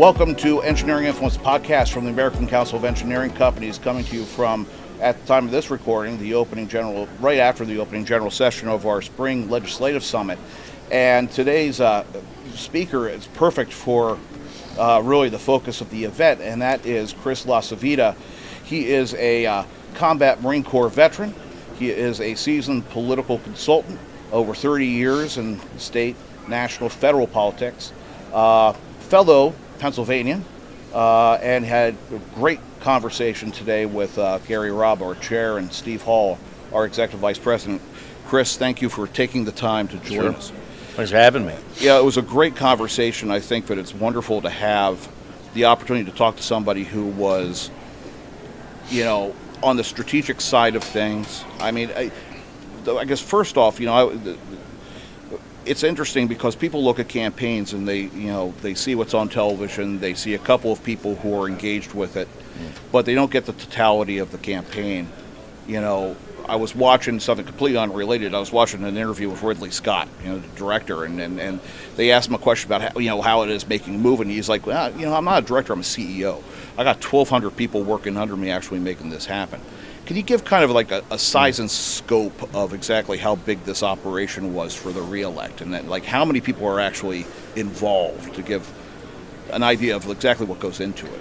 Welcome to Engineering Influence Podcast from the American Council of Engineering Companies, coming to you from, at the time of this recording, right after the opening general session of our spring legislative summit. And today's speaker is perfect for really the focus of the event, and that is Chris LaCivita. He is a combat Marine Corps veteran. He is a seasoned political consultant, over 30 years in state, national, federal politics, fellow Pennsylvanian, and had a great conversation today with Gary Robb, our chair, and Steve Hall, our executive vice president. Chris, thank you for taking the time to join us. Thanks for having me. Yeah, it was a great conversation. I think that it's wonderful to have the opportunity to talk to somebody who was, on the strategic side of things. I mean, I guess first off, it's interesting because people look at campaigns and they see what's on television. They see a couple of people who are engaged with it, but they don't get the totality of the campaign. I was watching something completely unrelated. I was watching an interview with Ridley Scott, the director, and they asked him a question about how it is making a move, and he's like, well, I'm not a director, I'm a CEO. I got 1,200 people working under me actually making this happen. Can you give kind of like a size and scope of exactly how big this operation was for the re-elect, and then like how many people are actually involved, to give an idea of exactly what goes into it?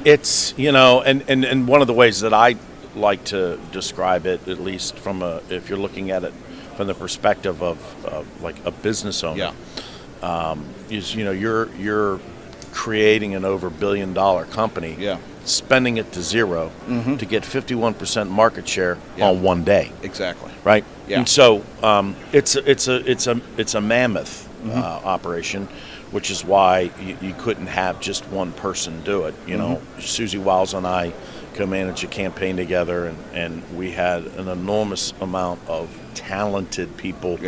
It's, and one of the ways that I like to describe it, at least if you're looking at it from the perspective of like a business owner, is you're creating an over $1 billion company, spending it to zero to get 51% market share on one day. Exactly. Right. Yeah. And so it's a mammoth operation, which is why you couldn't have just one person do it. Susie Wiles and I co-managed a campaign together, and we had an enormous amount of talented people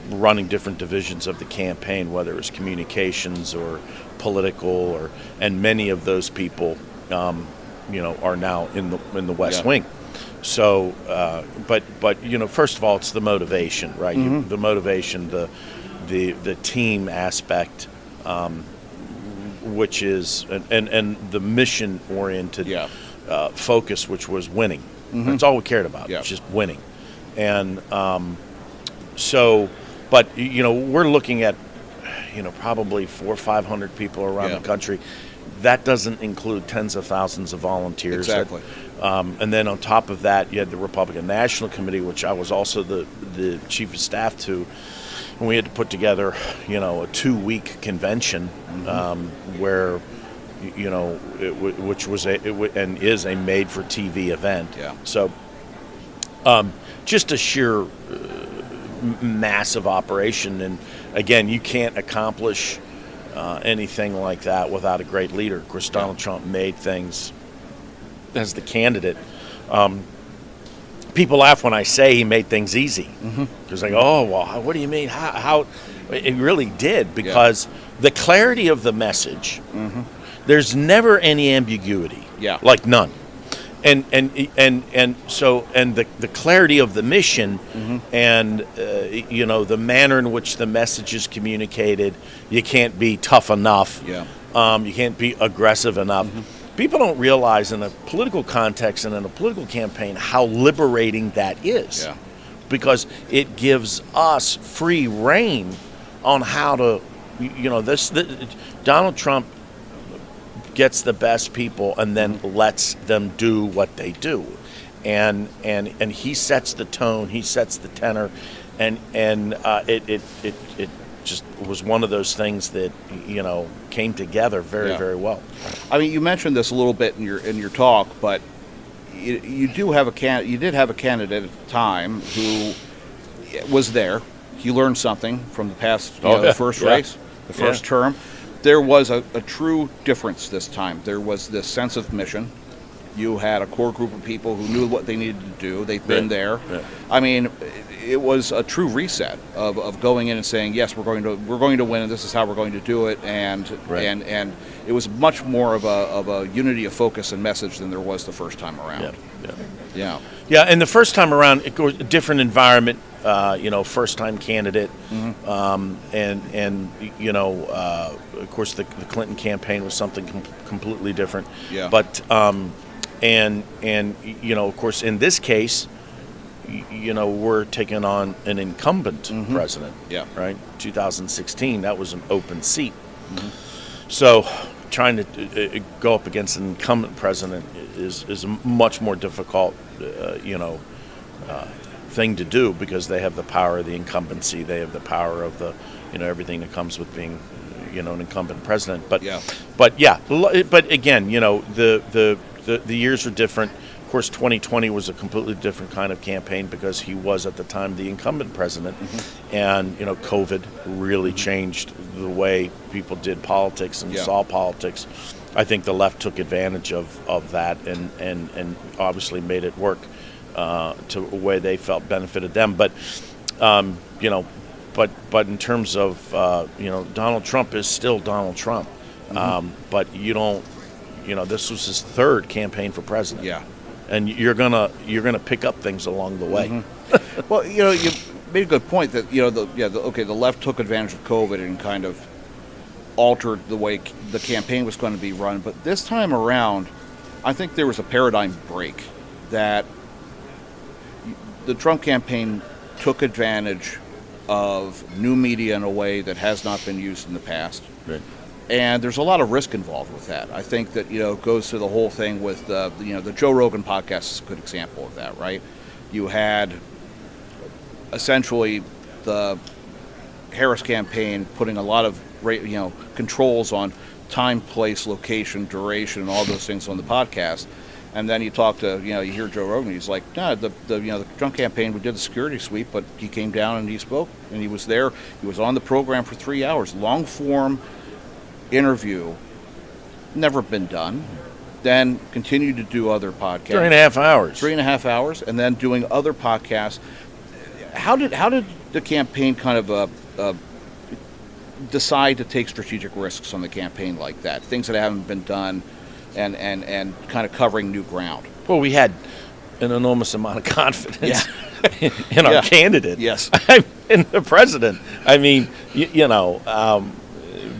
running different divisions of the campaign, whether it was communications or political, and many of those people are now in the West Wing. So but first of all, it's the motivation, right? The motivation, the team aspect, which is and the mission oriented focus, which was winning. That's all we cared about. It's just winning. And but we're looking at probably 400 or 500 people around the country. That doesn't include tens of thousands of volunteers. Exactly. And then on top of that, you had the Republican National Committee, which I was also the chief of staff to. And we had to put together, a 2-week convention where, which was and is a made-for-TV event. Yeah. So, just a sheer massive operation, and again, you can't accomplish anything like that without a great leader. Of course, Donald Trump made things as the candidate. People laugh when I say he made things easy, because they go, "Oh, well, what do you mean? How?" It really did, because the clarity of the message. There's never any ambiguity, like none, and the clarity of the mission, and the manner in which the message is communicated. You can't be tough enough. You can't be aggressive enough. People don't realize in a political context and in a political campaign how liberating that is, because it gives us free rein on how to, Donald Trump gets the best people and then lets them do what they do, and he sets the tone, he sets the tenor, and it just was one of those things that came together very well. I mean, you mentioned this a little bit in your talk, but you did have a candidate at the time who was there. He learned something from the past, the first race, the first term. There was a true difference this time. There was this sense of mission. You had a core group of people who knew what they needed to do. They've been there. I mean, it was a true reset of going in and saying, yes, we're going to win, and this is how we're going to do it. And it was much more of a unity of focus and message than there was the first time around. And the first time around, it was a different environment. first-time candidate, and of course, the Clinton campaign was something completely different. Yeah. But of course, in this case, we're taking on an incumbent president. Yeah. Right. 2016, that was an open seat. So, trying to go up against an incumbent president is a much more difficult, thing to do, because they have the power of the incumbency. They have the power of the, everything that comes with being, an incumbent president. But but again, the years are different. Of course, 2020 was a completely different kind of campaign because he was at the time the incumbent president, and COVID really changed the way people did politics and saw politics. I think the left took advantage of that and obviously made it work to a way they felt benefited them. But but in terms of Donald Trump is still Donald Trump. But you don't, this was his third campaign for president. Yeah. And you're gonna pick up things along the way. Well, you made a good point that the left took advantage of COVID and kind of altered the way the campaign was going to be run. But this time around, I think there was a paradigm break that the Trump campaign took advantage of new media in a way that has not been used in the past. Right. And there's a lot of risk involved with that. I think that, it goes to the whole thing with, the Joe Rogan podcast is a good example of that, right? You had essentially the Harris campaign putting a lot of, controls on time, place, location, duration, and all those things on the podcast. And then you talk to, you hear Joe Rogan, he's like, no, the Trump campaign, we did the security sweep, but he came down and he spoke, and he was there. He was on the program for 3 hours, long form interview, never been done. Then continued to do other podcasts. 3.5 hours. 3.5 hours, and then doing other podcasts. How did the campaign kind of decide to take strategic risks on the campaign like that? Things that haven't been done, and kind of covering new ground. Well, we had an enormous amount of confidence in our candidate. Yes. In the president. I mean,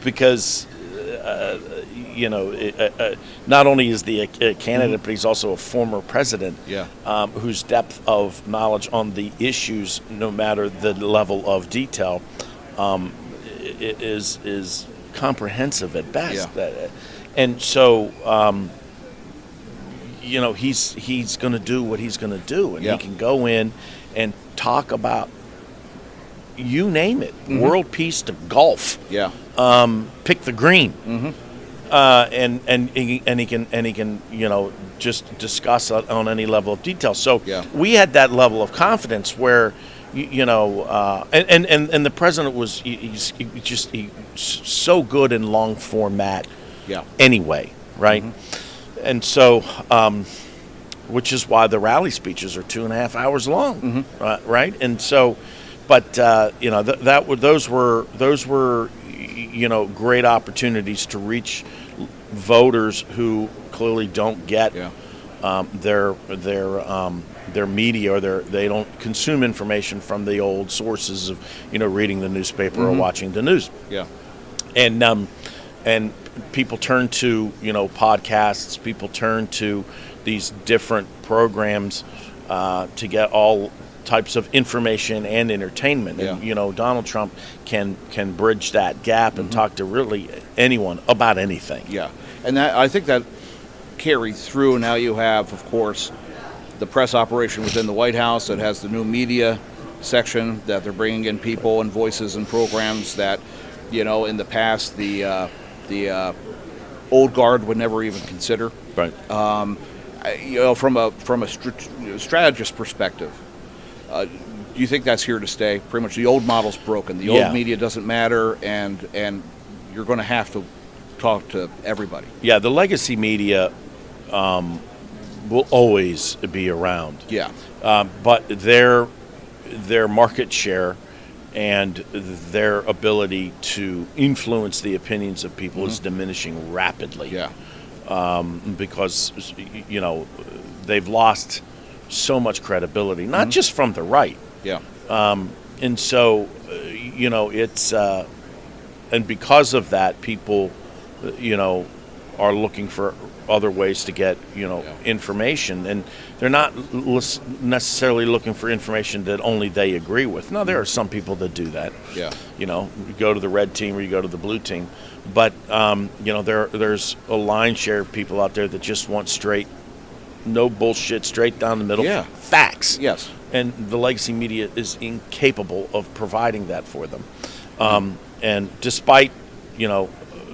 because. Not only is the candidate, but he's also a former president. Whose depth of knowledge on the issues, no matter the level of detail, is comprehensive at best. And so, he's going to do what he's going to do, and he can go in and talk about, you name it, world peace to golf. Pick the green. And he can just discuss on any level of detail. So we had that level of confidence where and the president was he's so good in long format. Anyway, right? And so which is why the rally speeches are 2.5 hours long, right? And so, but those were great opportunities to reach voters who clearly don't get their media, or they don't consume information from the old sources of reading the newspaper or watching the news. And people turn to podcasts. People turn to these different programs to get all types of information and entertainment. And Donald Trump can bridge that gap and talk to really anyone about anything. And that, I think that carried through. Now you have, of course, the press operation within the White House that has the new media section, that they're bringing in people and voices and programs that in the past the old guard would never even consider. Right. From a strategist perspective, do you think that's here to stay? Pretty much the old model's broken. The old media doesn't matter, and you're going to have to talk to everybody. The legacy media will always be around. But their market share and their ability to influence the opinions of people is diminishing rapidly. Because they've lost so much credibility, not just from the right, And so, it's and because of that, people, are looking for other ways to get, information, and they're not necessarily looking for information that only they agree with. Now, there are some people that do that. Yeah. You go to the red team or you go to the blue team, but there's a lion's share of people out there that just want straight, no bullshit, straight down the middle, facts. Yes. And the legacy media is incapable of providing that for them. And despite,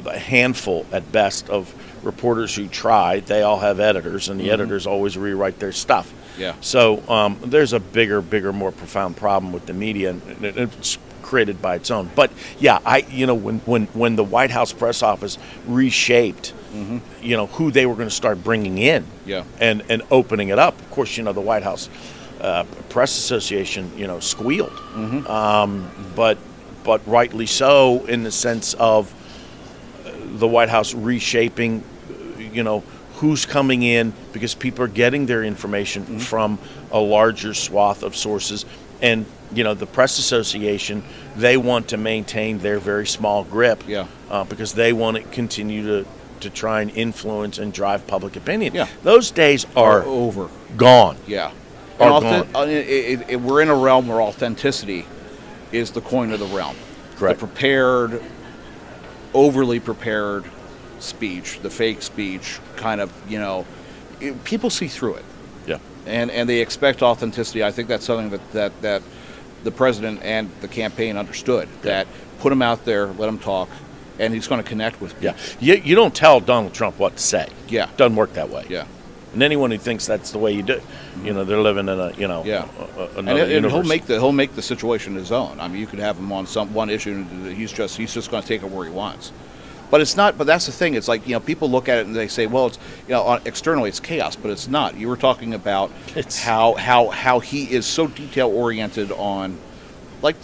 a handful at best of reporters who try, they all have editors, and the editors always rewrite their stuff. Yeah. So there's a bigger, more profound problem with the media, and it's created by its own. But yeah, when the White House press office reshaped, who they were going to start bringing in, and opening it up. Of course, the White House Press Association, squealed, but rightly so, in the sense of the White House reshaping, who's coming in, because people are getting their information from a larger swath of sources. And, the Press Association, they want to maintain their very small grip, because they want to continue to try and influence and drive public opinion. Yeah. Those days are over. Gone. Yeah. Gone. We're in a realm where authenticity is the coin of the realm. Correct. The prepared, overly prepared speech, the fake speech, kind of, people see through it. Yeah. And they expect authenticity. I think that's something that the president and the campaign understood. That put him out there, let him talk, and he's going to connect with people. Yeah. You don't tell Donald Trump what to say. Yeah. Doesn't work that way. Yeah. And anyone who thinks that's the way you do, they're living in another and universe. he'll make the situation his own. I mean, you could have him on one issue, and he's just going to take it where he wants. But it's not. But that's the thing. It's like, people look at it and they say, well, it's externally it's chaos, but it's not. You were talking about how he is so detail oriented on, like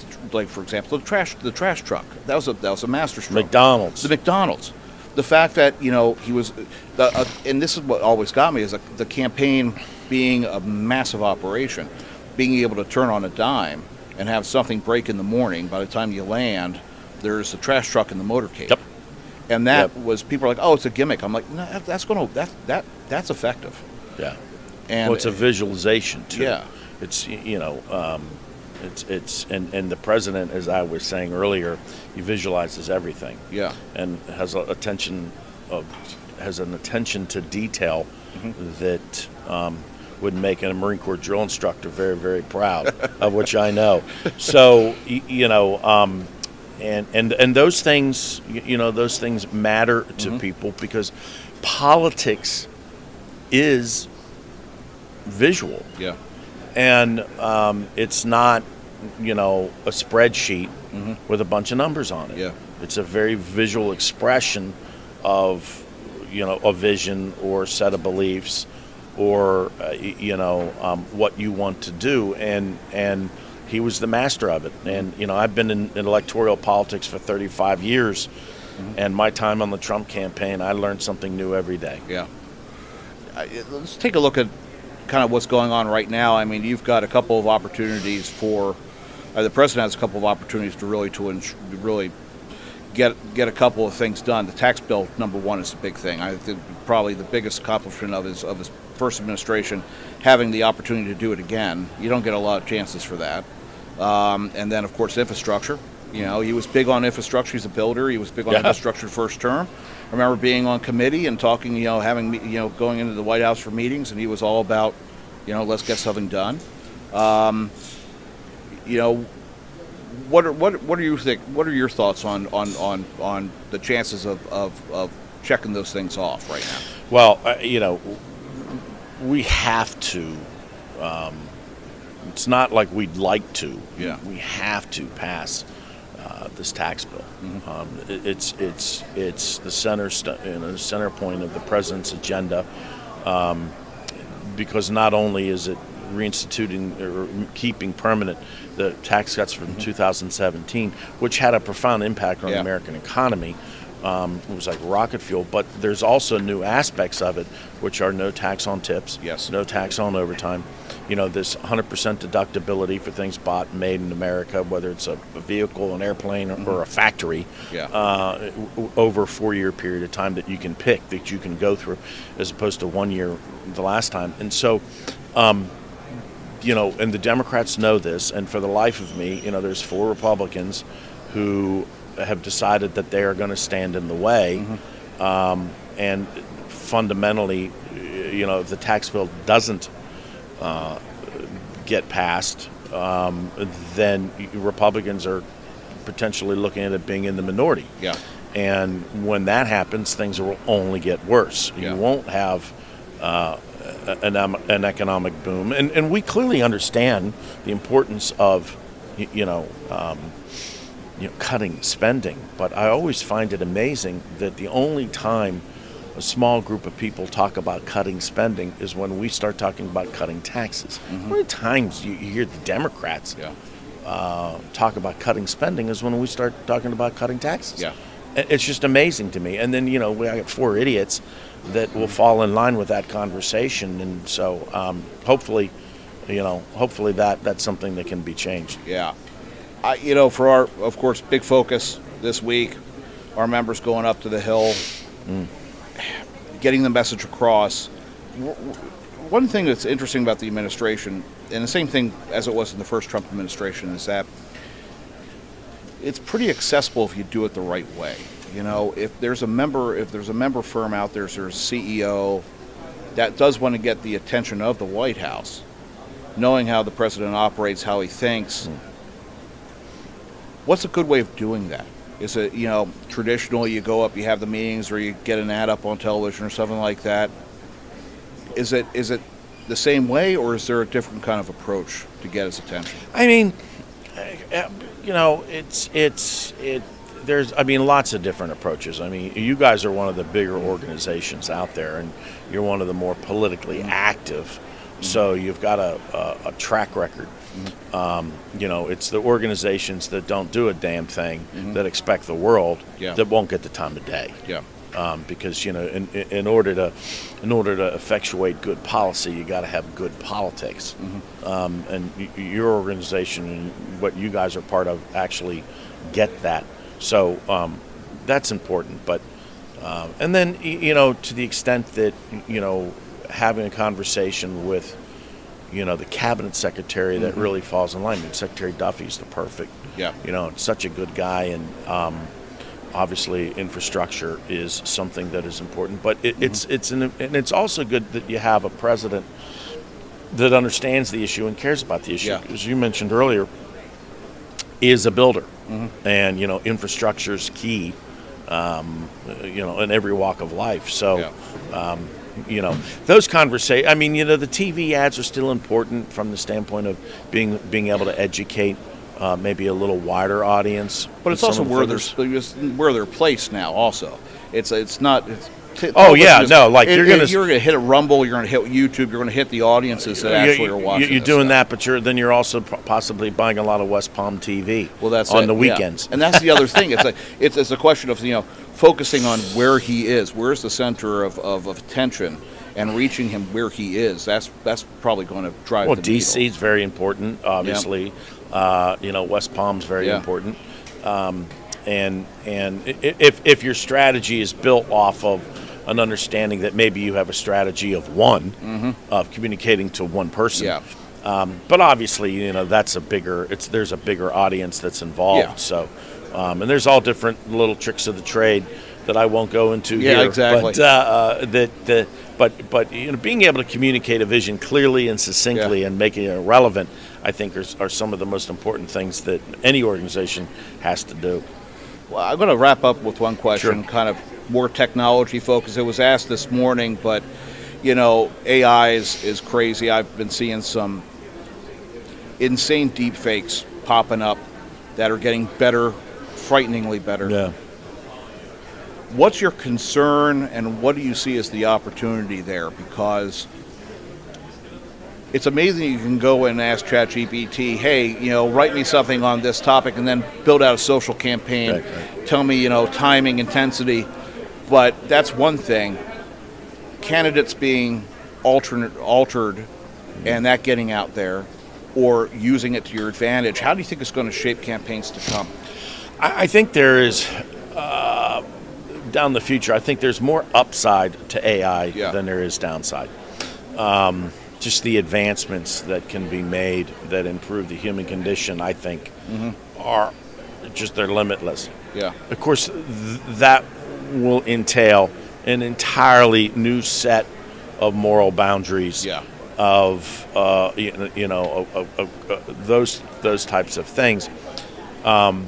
for example, the trash truck. That was a masterstroke. McDonald's. The fact that he was, and this is what always got me, is the campaign being a massive operation, being able to turn on a dime and have something break in the morning. By the time you land, there's a trash truck in the motorcade. Yep. And that was, people are like, oh, it's a gimmick. I'm like, no, that's effective. Yeah. And it's a visualization too. Yeah. It's it's and the president, as I was saying earlier, he visualizes everything. Yeah. And has an attention to detail that would make a Marine Corps drill instructor very, very proud, of which I know. So and those things, those things matter to people, because politics is visual. Yeah. And it's not, a spreadsheet with a bunch of numbers on it. Yeah. It's a very visual expression of, a vision or set of beliefs, or what you want to do, and he was the master of it. And I've been in electoral politics for 35 years, and my time on the Trump campaign, I learned something new every day. Yeah. Let's take a look at kind of what's going on right now. I mean, you've got a couple of opportunities for the president has a couple of opportunities to really get a couple of things done. The tax bill, number one, is a big thing. I think probably the biggest accomplishment of his first administration, having the opportunity to do it again. You don't get a lot of chances for that. And then, of course, infrastructure. He was big on infrastructure. He's a builder. He was big on infrastructure first term. I remember being on committee and talking, going into the White House for meetings, and he was all about, let's get something done. What do you think? What are your thoughts on the chances of checking those things off right now? Well, we have to. It's not like we'd like to. Yeah. We have to pass this tax bill. It's the center point of the president's agenda, because not only is it reinstituting or keeping permanent the tax cuts from 2017, which had a profound impact on the American economy. It was like rocket fuel, but there's also new aspects of it, which are no tax on tips, no tax on overtime, this 100% deductibility for things bought and made in America, whether it's a vehicle, an airplane, or a factory, over a 4-year period of time that you can pick, that you can go through, as opposed to 1 year the last time. And so, and the Democrats know this, and for the life of me, there's 4 Republicans who have decided that they are going to stand in the way, and fundamentally, if the tax bill doesn't get passed, then Republicans are potentially looking at it being in the minority. Yeah. And when that happens, things will only get worse. Yeah. You won't have an economic boom. And we clearly understand the importance of, cutting spending. But I always find it amazing that the only time a small group of people talk about cutting spending is when we start talking about cutting taxes. How many times you hear the Democrats talk about cutting spending is when we start talking about cutting taxes. Yeah. It's just amazing to me. And then, I got 4 idiots that will fall in line with that conversation. And so hopefully that's something that can be changed. Yeah. For our, of course, big focus this week, our members going up to the Hill, getting the message across. One thing that's interesting about the administration, and the same thing as it was in the first Trump administration, is that it's pretty accessible if you do it the right way. If there's a member firm out there, there's a CEO that does want to get the attention of the White House, knowing how the president operates, how he thinks. What's a good way of doing that? Is it, traditionally you go up, you have the meetings, or you get an ad up on television or something like that? Is it the same way, or is there a different kind of approach to get his attention? I mean, there's lots of different approaches. I mean, you guys are one of the bigger organizations out there, and you're one of the more politically active. So you've got a track record. It's the organizations that don't do a damn thing, that expect the world, that won't get the time of day. Yeah. Because in order to effectuate good policy, you got to have good politics. And your organization and what you guys are part of actually get that. So that's important. But and then to the extent that having a conversation with the cabinet secretary that really falls in line. I mean, Secretary Duffy's the perfect. Yeah. Such a good guy, and obviously infrastructure is something that is important. But it's also good that you have a president that understands the issue and cares about the issue. As you mentioned earlier, is a builder, and infrastructure is key. In every walk of life. So. Those conversations, the TV ads are still important from the standpoint of being able to educate maybe a little wider audience. But it's also where they're placed now also. It's not... you're going to hit a Rumble, you're going to hit YouTube, you're going to hit the audiences that actually are watching. You're doing that, but you're also possibly buying a lot of West Palm TV on the weekends. Yeah. And that's the other thing. It's a question of focusing on where he is. Where's the center of attention, and reaching him where he is. That's probably going to drive. Well, the DC is very important, obviously. West Palm's very important. And if your strategy is built off of an understanding that maybe you have a strategy of of communicating to one person. Yeah. But obviously, that's there's a bigger audience that's involved. Yeah. So, and there's all different little tricks of the trade that I won't go into here. Yeah, exactly. But being able to communicate a vision clearly and succinctly and making it relevant, I think are some of the most important things that any organization has to do. Well, I'm going to wrap up with one question, kind of more technology focused. It was asked this morning, but AI is crazy. I've been seeing some insane deep fakes popping up that are getting better, frighteningly better. Yeah. What's your concern, and what do you see as the opportunity there? Because it's amazing you can go and ask ChatGPT, hey, write me something on this topic, and then build out a social campaign. Right. Tell me, timing, intensity. But that's one thing. Candidates being altered and that getting out there or using it to your advantage, how do you think it's going to shape campaigns to come? I think there is, down the future, I think there's more upside to AI than there is downside. Just the advancements that can be made that improve the human condition, I think, are just, they're limitless. Yeah. Of course, that will entail an entirely new set of moral boundaries. Yeah. Of those types of things, and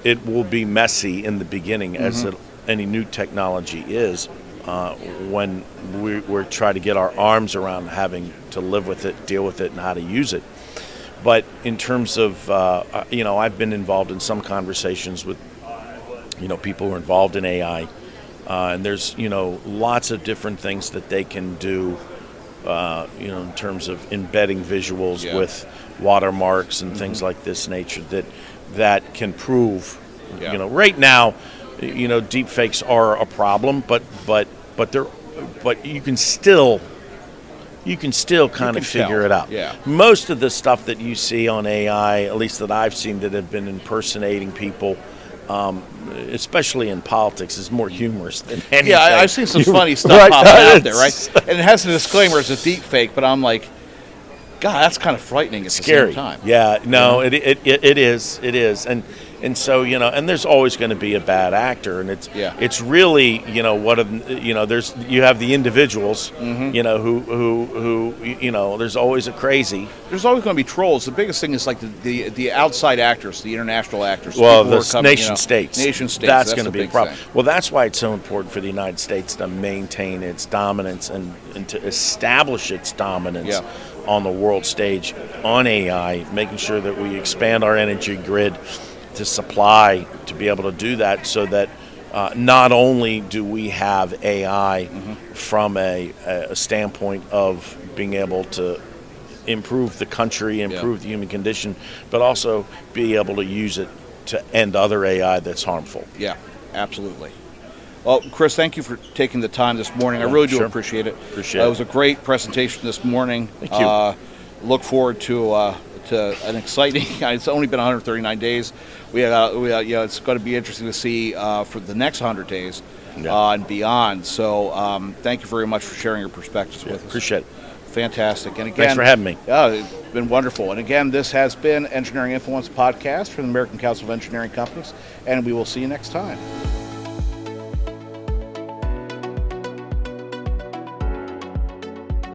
it will be messy in the beginning, as any new technology is, when we're trying to get our arms around having to live with it, deal with it, and how to use it. But in terms of I've been involved in some conversations with people who are involved in AI, and there's lots of different things that they can do. In terms of embedding visuals with watermarks and things like this nature that can prove, right now, deep fakes are a problem, but you can still kind of figure it out. Yeah. Most of the stuff that you see on AI, at least that I've seen, that have been impersonating people, especially in politics, is more humorous than anything. Yeah, I've seen some funny stuff popping out there, right? And it has a disclaimer as a deep fake, but I'm like, God, that's kind of frightening at Scary. the same time. Yeah, no, it is, and so and there's always going to be a bad actor, and it's really there's you have the individuals who there's always a crazy. There's always going to be trolls. The biggest thing is like the outside actors, the international actors. Well, the nation states. Nation states. That's going to be a problem. Thing. Well, that's why it's so important for the United States to maintain its dominance and to establish its dominance on the world stage on AI, making sure that we expand our energy grid to supply to be able to do that, so that not only do we have AI from a standpoint of being able to improve the country, improve the human condition, but also be able to use it to end other AI that's harmful. Yeah, absolutely. Well, Chris, thank you for taking the time this morning. I really do appreciate it. Appreciate it. It was a great presentation this morning. Thank you. Look forward to an exciting. It's only been 139 days. It's going to be interesting to see for the next 100 days and beyond. So, thank you very much for sharing your perspectives with us. Appreciate it. Fantastic. And again, thanks for having me. Yeah, it's been wonderful. And again, this has been Engineering Influence Podcast from the American Council of Engineering Companies, and we will see you next time.